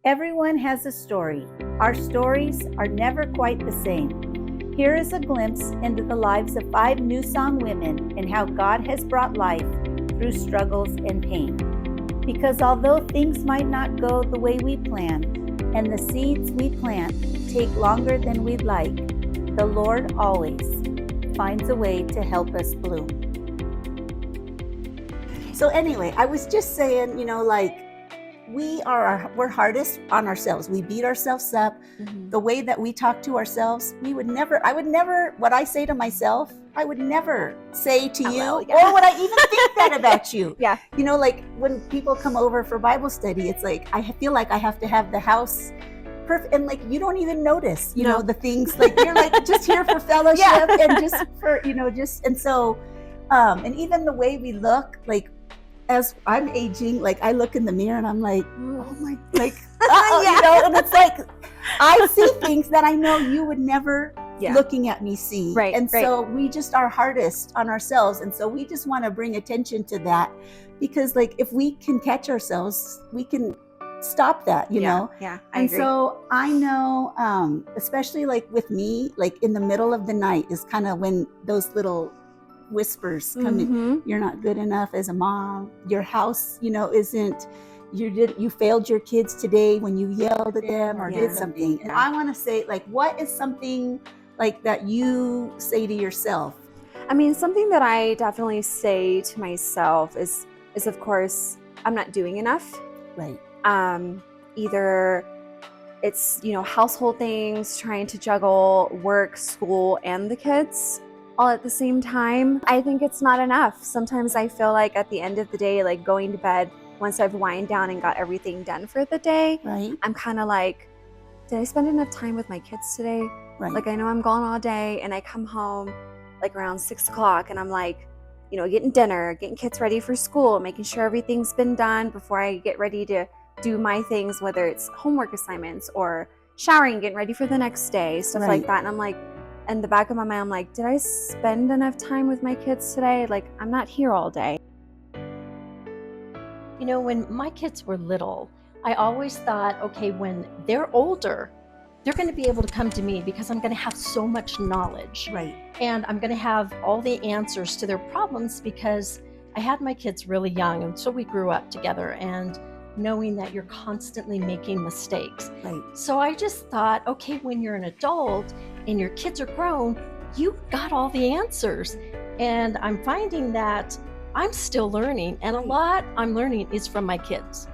Everyone has a story. Our stories are never quite the same. Here is a glimpse into the lives of 5 New Song women and how God has brought life through struggles and pain. Because although things might not go the way we plan, and the seeds we plant take longer than we'd like, the Lord always finds a way to help us bloom. So anyway, I was just saying, we're hardest on ourselves. We beat ourselves up. The way that we talk to ourselves, I would never, what I say to myself, I would never say to you, or would I even think that about you? Yeah. Like when people come over for Bible study, it's like, I feel like I have to have the house perfect. And like, you don't even notice, the things, like you're like just here for fellowship and just for, and so, and even the way we look, like, as I'm aging, like I look in the mirror and I'm like, oh my, like, and it's like, I see things that I know you would never looking at me see. Right. And so we just are hardest on ourselves. And so we just want to bring attention to that, because like, if we can catch ourselves, we can stop that, you know? Yeah, I agree. So I know, especially like with me, like in the middle of the night is kind of when those little whispers come in. You're not good enough as a mom. Your house, isn't, you failed your kids today when you yelled at them or did something. And I want to say, like, what is something like that you say to yourself? I mean, something that I definitely say to myself is of course, I'm not doing enough. Right. Either it's, household things, trying to juggle work, school, and the kids all at the same time. I think it's not enough. Sometimes I feel like at the end of the day, like going to bed, once I've wind down and got everything done for the day, right, I'm kind of like, did I spend enough time with my kids today? Right. Like I know I'm gone all day and I come home like around 6 o'clock and I'm like, getting dinner, getting kids ready for school, making sure everything's been done before I get ready to do my things, whether it's homework assignments or showering, getting ready for the next day, stuff like that. And I'm like, in the back of my mind, I'm like, did I spend enough time with my kids today? Like, I'm not here all day. When my kids were little, I always thought, okay, when they're older, they're going to be able to come to me because I'm going to have so much knowledge. Right. And I'm going to have all the answers to their problems because I had my kids really young. And so we grew up together, and knowing that you're constantly making mistakes. Right. So I just thought, okay, when you're an adult and your kids are grown, you got all the answers. And I'm finding that I'm still learning, and a lot I'm learning is from my kids.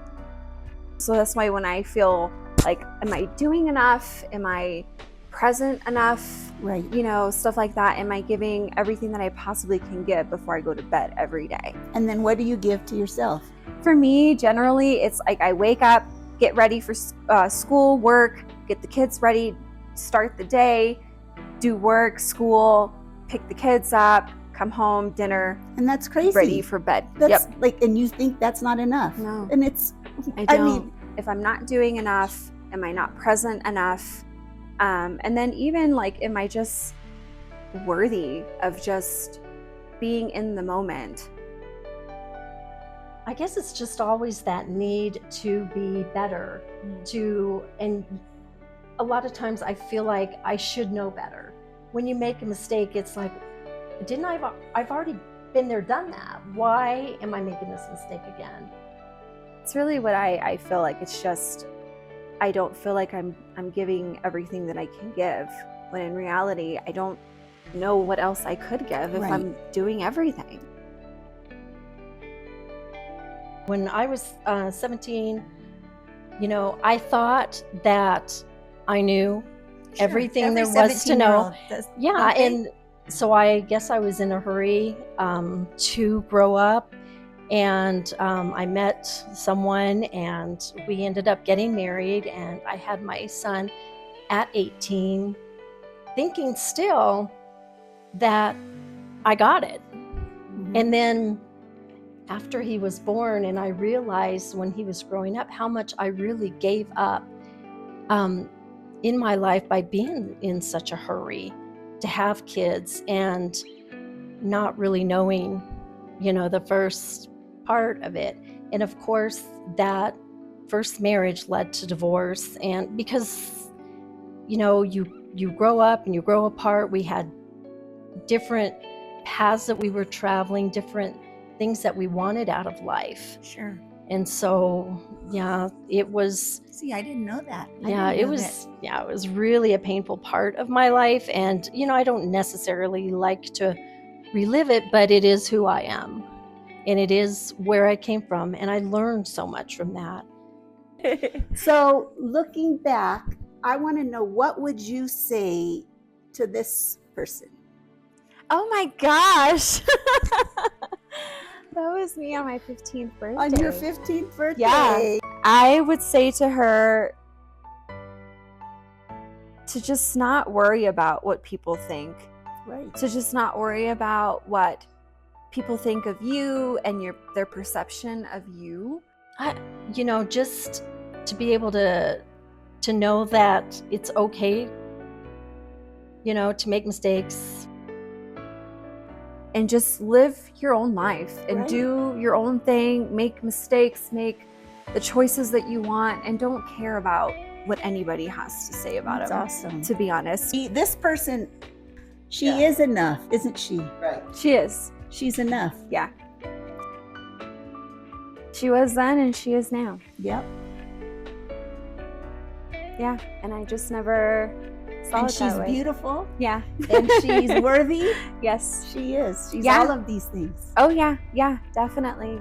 So that's why when I feel like, am I doing enough? Am I present enough? Right. Stuff like that. Am I giving everything that I possibly can give before I go to bed every day? And then what do you give to yourself? For me, generally, it's like I wake up, get ready for school, work, get the kids ready, start the day, do work, school, pick the kids up, come home, dinner. And that's crazy. Ready for bed. That's like, and you think that's not enough. No. And I mean, if I'm not doing enough, am I not present enough? And then even like, am I just worthy of just being in the moment? I guess it's just always that need to be better, and a lot of times I feel like I should know better. When you make a mistake, it's like, I've already been there, done that. Why am I making this mistake again? It's really what I feel like. It's just, I don't feel like I'm giving everything that I can give, when in reality, I don't know what else I could give if I'm doing everything. When I was 17, I thought that I knew everything there was to know. And so I guess I was in a hurry to grow up, and I met someone, and we ended up getting married, and I had my son at 18, thinking still that I got it. And then after he was born, and I realized when he was growing up how much I really gave up in my life by being in such a hurry to have kids and not really knowing, the first part of it. And of course, that first marriage led to divorce. And because, you grow up and you grow apart, we had different paths that we were traveling, different things that we wanted out of life. Sure. And so, it was. See, I didn't know that. It was really a painful part of my life. And, I don't necessarily like to relive it, but it is who I am. And it is where I came from. And I learned so much from that. So looking back, I want to know, what would you say to this person? Oh my gosh. That was me on my 15th birthday. On your 15th birthday? Yeah. I would say to her to just not worry about what people think. Right. To just not worry about what people think of you and their perception of you. Just to be able to know that it's okay, to make mistakes. And just live your own life and Right. do your own thing, make mistakes, make the choices that you want, and don't care about what anybody has to say about That's them. awesome. To be honest. This person, she is enough, isn't she? Right. She is. She's enough. Yeah. She was then and she is now. Yep. Yeah. And I just never saw And it that she's way. beautiful. Yeah. And she's worthy. Yes. She is. She's Yeah. all of these things. Oh yeah. Yeah, definitely.